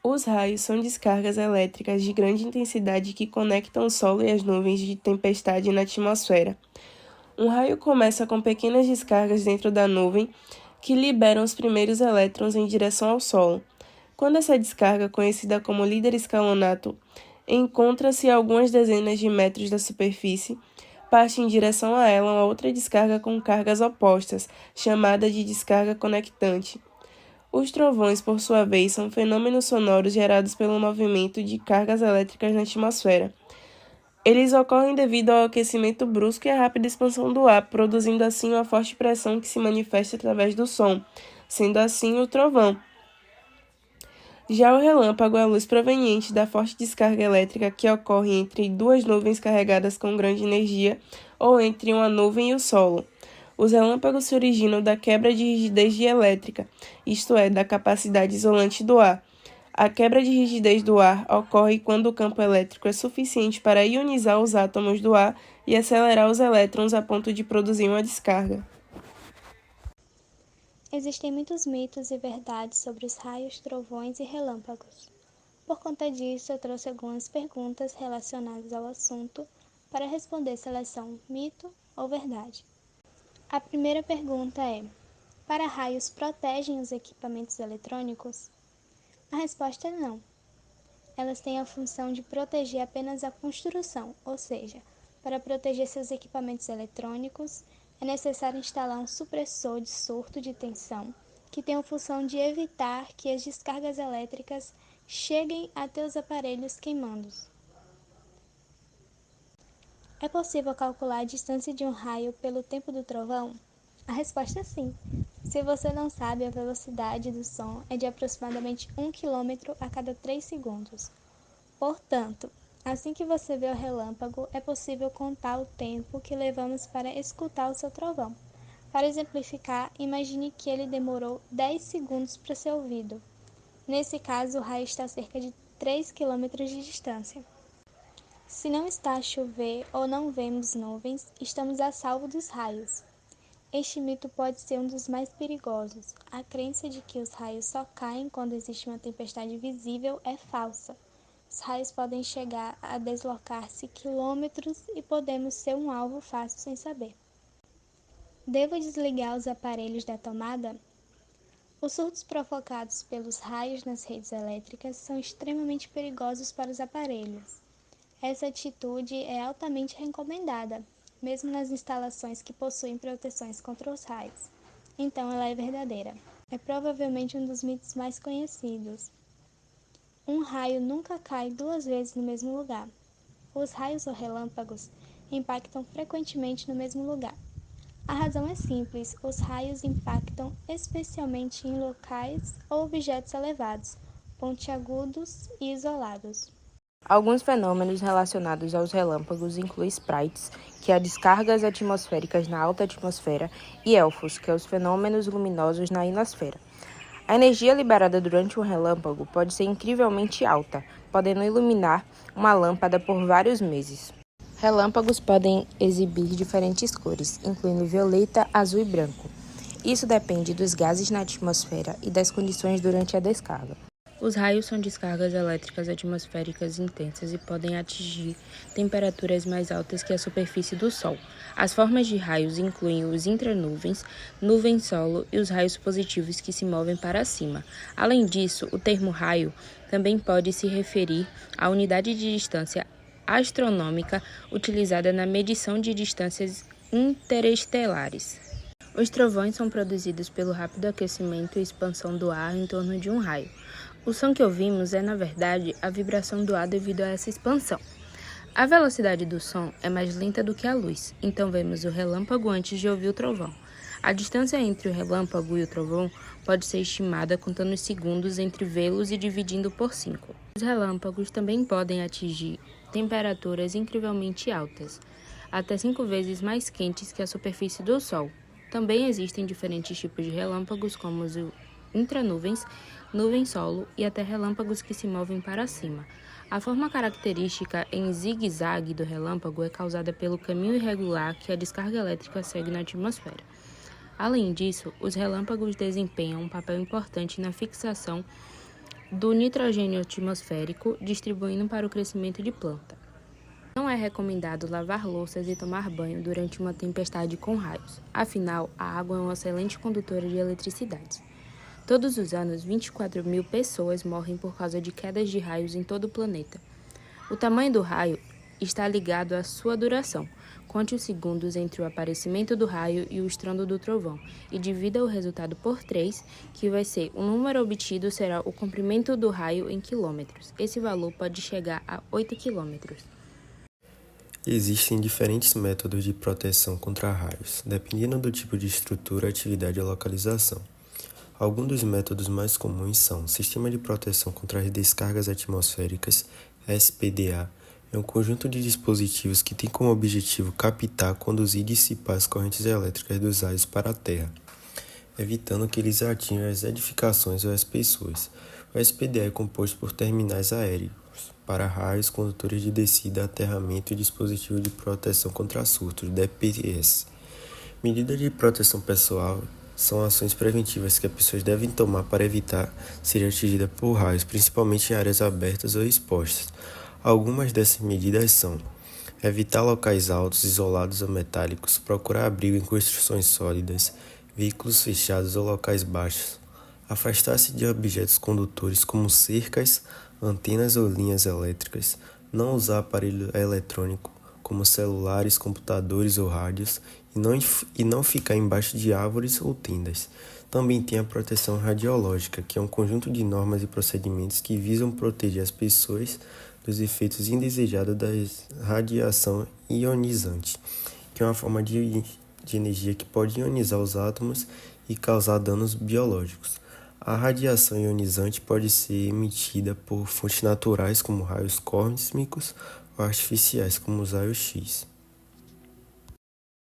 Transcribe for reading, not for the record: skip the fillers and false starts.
Os raios são descargas elétricas de grande intensidade que conectam o solo e as nuvens de tempestade na atmosfera. Um raio começa com pequenas descargas dentro da nuvem que liberam os primeiros elétrons em direção ao solo. Quando essa descarga, conhecida como líder escalonato, encontra-se a algumas dezenas de metros da superfície, parte em direção a ela uma outra descarga com cargas opostas, chamada de descarga conectante. Os trovões, por sua vez, são fenômenos sonoros gerados pelo movimento de cargas elétricas na atmosfera. Eles ocorrem devido ao aquecimento brusco e à rápida expansão do ar, produzindo assim uma forte pressão que se manifesta através do som, sendo assim o trovão. Já o relâmpago é a luz proveniente da forte descarga elétrica que ocorre entre duas nuvens carregadas com grande energia ou entre uma nuvem e o solo. Os relâmpagos se originam da quebra de rigidez dielétrica, isto é, da capacidade isolante do ar. A quebra de rigidez do ar ocorre quando o campo elétrico é suficiente para ionizar os átomos do ar e acelerar os elétrons a ponto de produzir uma descarga. Existem muitos mitos e verdades sobre os raios, trovões e relâmpagos. Por conta disso, eu trouxe algumas perguntas relacionadas ao assunto para responder se elas são mito ou verdade. A primeira pergunta é: para raios protegem os equipamentos eletrônicos? A resposta é não. Elas têm a função de proteger apenas a construção, ou seja, para proteger seus equipamentos eletrônicos, é necessário instalar um supressor de surto de tensão, que tem a função de evitar que as descargas elétricas cheguem até os aparelhos queimandos. É possível calcular a distância de um raio pelo tempo do trovão? A resposta é sim. Se você não sabe, a velocidade do som é de aproximadamente 1 km a cada 3 segundos. Portanto, assim que você vê o relâmpago, é possível contar o tempo que levamos para escutar o seu trovão. Para exemplificar, imagine que ele demorou 10 segundos para ser ouvido. Nesse caso, o raio está a cerca de 3 km de distância. Se não está a chover ou não vemos nuvens, estamos a salvo dos raios. Este mito pode ser um dos mais perigosos. A crença de que os raios só caem quando existe uma tempestade visível é falsa. Os raios podem chegar a deslocar-se quilômetros e podemos ser um alvo fácil sem saber. Devo desligar os aparelhos da tomada? Os surtos provocados pelos raios nas redes elétricas são extremamente perigosos para os aparelhos. Essa atitude é altamente recomendada, mesmo nas instalações que possuem proteções contra os raios. Então ela é verdadeira. É provavelmente um dos mitos mais conhecidos. Um raio nunca cai duas vezes no mesmo lugar. Os raios ou relâmpagos impactam frequentemente no mesmo lugar. A razão é simples: os raios impactam especialmente em locais ou objetos elevados, pontiagudos e isolados. Alguns fenômenos relacionados aos relâmpagos incluem sprites, que é descargas atmosféricas na alta atmosfera, e elfos, que é os fenômenos luminosos na ionosfera. A energia liberada durante um relâmpago pode ser incrivelmente alta, podendo iluminar uma lâmpada por vários meses. Relâmpagos podem exibir diferentes cores, incluindo violeta, azul e branco. Isso depende dos gases na atmosfera e das condições durante a descarga. Os raios são descargas elétricas atmosféricas intensas e podem atingir temperaturas mais altas que a superfície do Sol. As formas de raios incluem os intranuvens, nuvem-solo e os raios positivos que se movem para cima. Além disso, o termo raio também pode se referir à unidade de distância astronômica utilizada na medição de distâncias interestelares. Os trovões são produzidos pelo rápido aquecimento e expansão do ar em torno de um raio. O som que ouvimos é, na verdade, a vibração do ar devido a essa expansão. A velocidade do som é mais lenta do que a luz, então vemos o relâmpago antes de ouvir o trovão. A distância entre o relâmpago e o trovão pode ser estimada contando os segundos entre vê-los e dividindo por 5. Os relâmpagos também podem atingir temperaturas incrivelmente altas, até 5 vezes mais quentes que a superfície do Sol. Também existem diferentes tipos de relâmpagos, como os intranuvens, nuvem-solo e até relâmpagos que se movem para cima. A forma característica em zigue-zague do relâmpago é causada pelo caminho irregular que a descarga elétrica segue na atmosfera. Além disso, os relâmpagos desempenham um papel importante na fixação do nitrogênio atmosférico, distribuindo para o crescimento de planta. Não é recomendado lavar louças e tomar banho durante uma tempestade com raios, afinal, a água é uma excelente condutora de eletricidade. Todos os anos, 24 mil pessoas morrem por causa de quedas de raios em todo o planeta. O tamanho do raio está ligado à sua duração. Conte os segundos entre o aparecimento do raio e o estrondo do trovão e divida o resultado por 3, que vai ser o número obtido será o comprimento do raio em quilômetros. Esse valor pode chegar a 8 quilômetros. Existem diferentes métodos de proteção contra raios, dependendo do tipo de estrutura, atividade ou localização. Alguns dos métodos mais comuns são o Sistema de Proteção contra as Descargas Atmosféricas, SPDA, é um conjunto de dispositivos que tem como objetivo captar, conduzir e dissipar as correntes elétricas dos raios para a Terra, evitando que eles atinjam as edificações ou as pessoas. O SPDA é composto por terminais aéreos para raios, condutores de descida, aterramento e dispositivo de proteção contra surtos, DPS. Medidas de proteção pessoal são ações preventivas que as pessoas devem tomar para evitar ser atingidas por raios, principalmente em áreas abertas ou expostas. Algumas dessas medidas são: evitar locais altos, isolados ou metálicos, procurar abrigo em construções sólidas, veículos fechados ou locais baixos, afastar-se de objetos condutores como cercas, antenas ou linhas elétricas, não usar aparelho eletrônico como celulares, computadores ou rádios e não ficar embaixo de árvores ou tendas. Também tem a proteção radiológica, que é um conjunto de normas e procedimentos que visam proteger as pessoas dos efeitos indesejados da radiação ionizante, que é uma forma de energia que pode ionizar os átomos e causar danos biológicos. A radiação ionizante pode ser emitida por fontes naturais, como raios cósmicos, ou artificiais, como os raios-X.